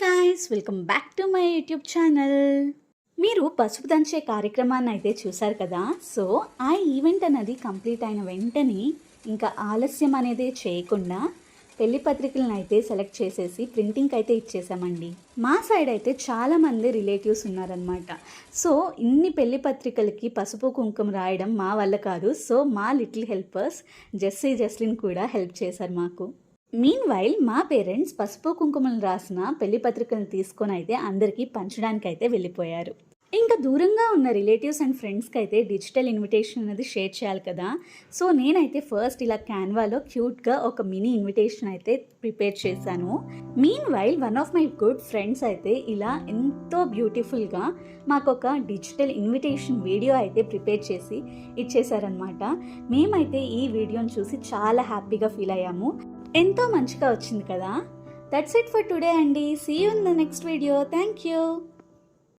Guys, welcome back to my YouTube channel. మీరు పసుపు దంచే కార్యక్రమాన్ని అయితే చూసారు కదా. సో ఆ ఈవెంట్ అనేది కంప్లీట్ అయిన వెంటనే ఇంకా ఆలస్యం అనేది చేయకుండా పెళ్లి పత్రికలను అయితే సెలెక్ట్ చేసేసి ప్రింటింగ్కి అయితే ఇచ్చేసామండి. మా సైడ్ అయితే చాలామంది రిలేటివ్స్ ఉన్నారనమాట. సో ఇన్ని పెళ్లి పత్రికలకి పసుపు కుంకుమ రాయడం మా వల్ల కాదు. సో మా లిటిల్ హెల్పర్స్ జెస్లిన్ కూడా హెల్ప్ చేశారు మాకు. మీన్ వైల్ మా పేరెంట్స్ పసుపు కుంకుమలు రాసిన పెళ్లి పత్రికలను తీసుకొని అయితే అందరికీ పంచడానికి అయితే వెళ్ళిపోయారు. ఇంకా దూరంగా ఉన్న రిలేటివ్స్ అండ్ ఫ్రెండ్స్కి అయితే డిజిటల్ ఇన్విటేషన్ అనేది షేర్ చేయాలి కదా. సో నేనైతే ఫస్ట్ ఇలా క్యాన్వాలో క్యూట్గా ఒక మినీ ఇన్విటేషన్ అయితే ప్రిపేర్ చేశాను. Mean while one of my good friends అయితే ఇలా ఎంతో బ్యూటిఫుల్గా మాకు ఒక డిజిటల్ ఇన్విటేషన్ వీడియో అయితే ప్రిపేర్ చేసి ఇచ్చేసారనమాట. మేమైతే ఈ వీడియోని చూసి చాలా హ్యాపీగా ఫీల్ అయ్యాము. ఎంతో మంచిగా వచ్చింది కదా. దట్స్ ఇట్ ఫర్ టుడే అండి. See you in the next video. Thank you.